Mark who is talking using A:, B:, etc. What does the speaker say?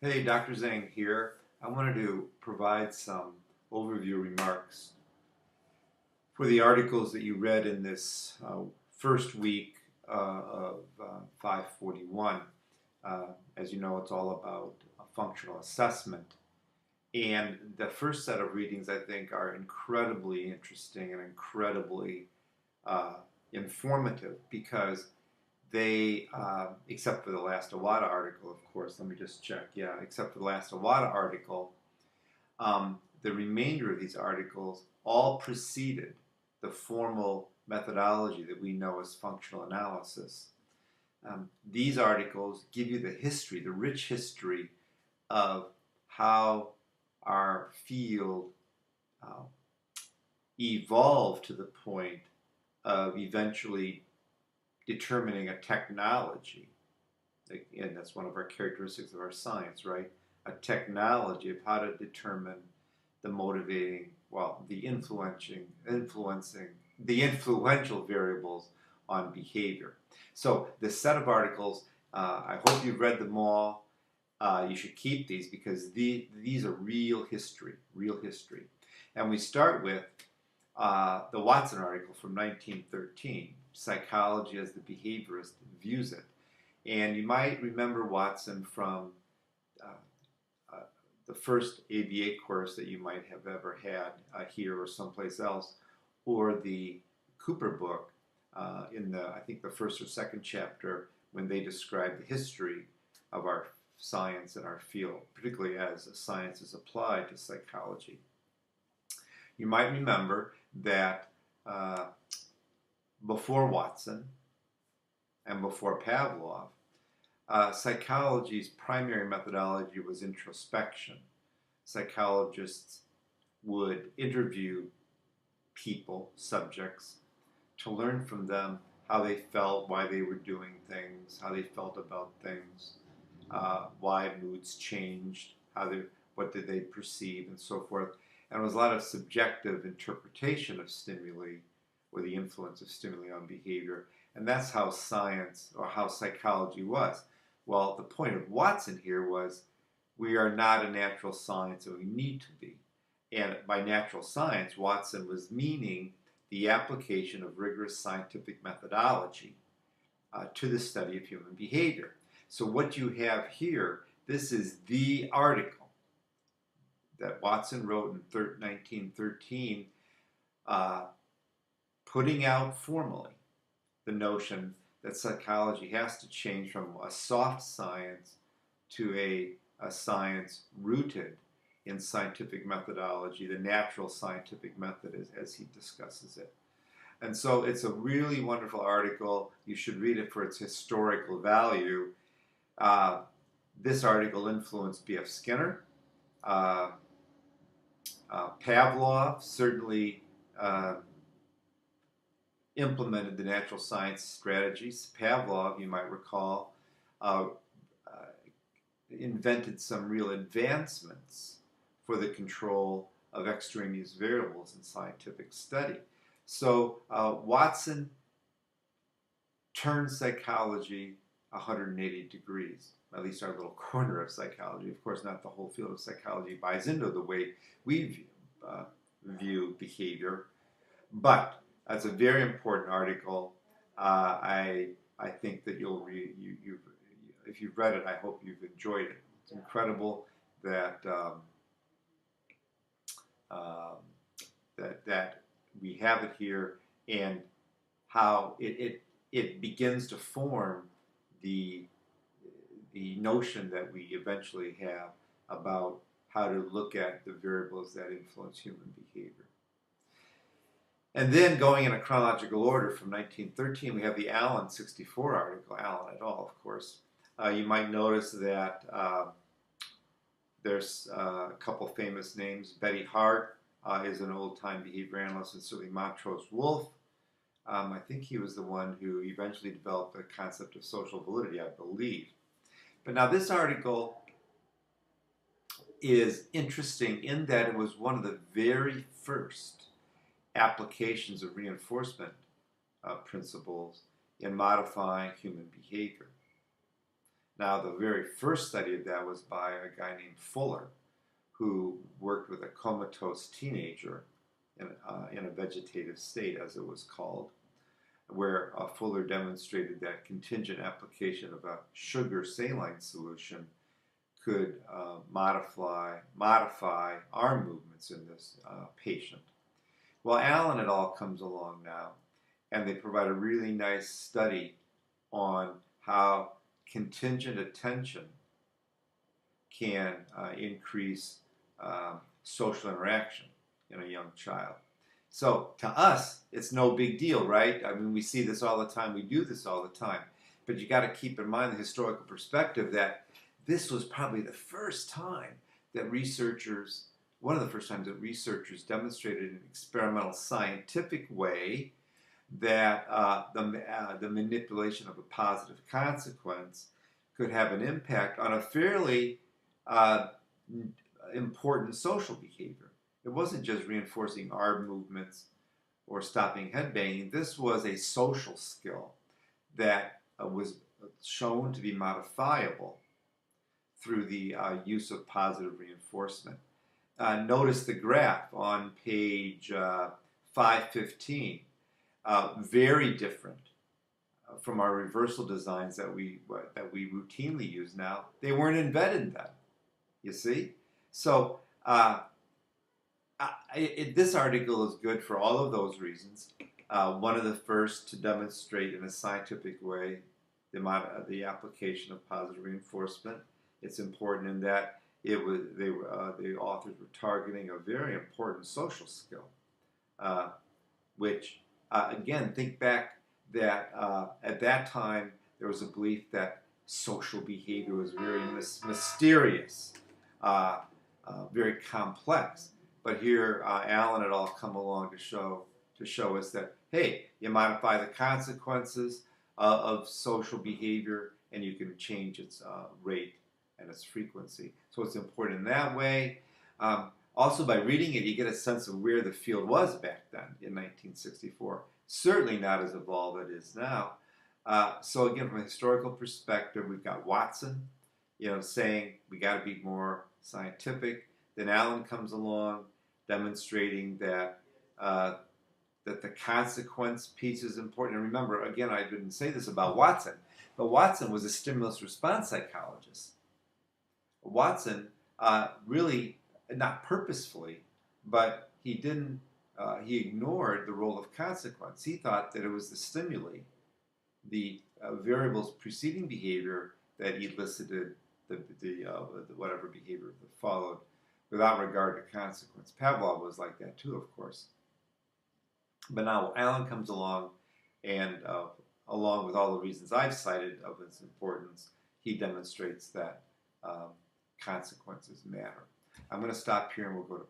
A: Hey, Dr. Zhang here. I wanted to provide some overview remarks for the articles that you read in this first week of 541. As you know, it's all about functional assessment. And the first set of readings, I think, are incredibly interesting and incredibly uh, informative because they, except for the last Awada article, of course, let me just check. Yeah, except for the last Awada article, the remainder of these articles all preceded the formal methodology that we know as functional analysis. These articles give you the history, the rich history of how our field uh, evolved to the point of eventually determining a technology. And that's one of our characteristics of our science, right? A technology of how to determine the motivating, well, the the influential variables on behavior. So this set of articles, I hope you've read them all. You should keep these because these are real history, real history. And we start with the Watson article from 1913, Psychology as the Behaviorist Views It. And you might remember Watson from uh, uh, the first ABA course that you might have ever had here or someplace else, or the Cooper book in the, I think, the first or second chapter when they describe the history of our science and our field, particularly as science is applied to psychology. You might remember that before Watson and before Pavlov, psychology's primary methodology was introspection. Psychologists would interview people, subjects, to learn from them how they felt, why they were doing things, how they felt about things, why moods changed, what did they perceive, and so forth. And it was a lot of subjective interpretation of stimuli or the influence of stimuli on behavior. And that's how science or how psychology was. Well, the point of Watson here was we are not a natural science and we need to be. And by natural science, Watson was meaning the application of rigorous scientific methodology to the study of human behavior. So what you have here, this is the article that Watson wrote in 1913, putting out formally the notion that psychology has to change from a soft science to a science rooted in scientific methodology, the natural scientific method as he discusses it. And so it's a really wonderful article. You should read it for its historical value. This article influenced B.F. Skinner. Pavlov certainly implemented the natural science strategies. Pavlov, you might recall, invented some real advancements for the control of extraneous variables in scientific study. So Watson turned psychology 180 degrees, at least our little corner of psychology. Of course, not the whole field of psychology buys into the way we view behavior, but that's a very important article. I think that if you've read it, I hope you've enjoyed it. It's incredible that that we have it here and how it begins to form the notion that we eventually have about how to look at the variables that influence human behavior. And then going in a chronological order from 1913, we have the Allen 64 article, Allen et al., of course. You might notice that there's a couple famous names. Betty Hart is an old-time behavior analyst, and certainly Montrose Wolfe. I think he was the one who eventually developed the concept of social validity, I believe. But now this article is interesting in that it was one of the very first applications of reinforcement principles in modifying human behavior. Now, the very first study of that was by a guy named Fuller, who worked with a comatose teenager in a vegetative state, as it was called, where Fuller demonstrated that contingent application of a sugar saline solution could modify arm movements in this patient. Well, Allen et al. Comes along now, and they provide a really nice study on how contingent attention can increase social interaction in a young child. So to us, it's no big deal, right? I mean, we see this all the time. We do this all the time. But you got to keep in mind the historical perspective that this was probably the first time that researchers, one of the first times that researchers demonstrated in an experimental scientific way that the manipulation of a positive consequence could have an impact on a fairly important social behavior. It wasn't just reinforcing arm movements or stopping head banging. This was a social skill that was shown to be modifiable through the use of positive reinforcement. Notice the graph on page 515. Very different from our reversal designs that we routinely use now. They weren't invented then, you see? So this article is good for all of those reasons. One of the first to demonstrate in a scientific way the application of positive reinforcement. It's important in that the authors were targeting a very important social skill, which again, think back that at that time there was a belief that social behavior was very mysterious, very complex. But here, Allen et al. Come along to show us that, hey, you modify the consequences of social behavior, and you can change its rate and its frequency. So it's important in that way. Also, by reading it, you get a sense of where the field was back then in 1964. Certainly not as evolved as it is now. So again, from a historical perspective, we've got Watson, saying we got to be more scientific. Then Allen comes along, demonstrating that that the consequence piece is important. And remember, again, I didn't say this about Watson, but Watson was a stimulus response psychologist. Watson really, not purposefully, but he didn't. He ignored the role of consequence. He thought that it was the stimuli, the variables preceding behavior that elicited the whatever behavior that followed, without regard to consequence. Pavlov was like that too, of course. But now Allen comes along, and along with all the reasons I've cited of its importance, he demonstrates that consequences matter. I'm going to stop here and we'll go to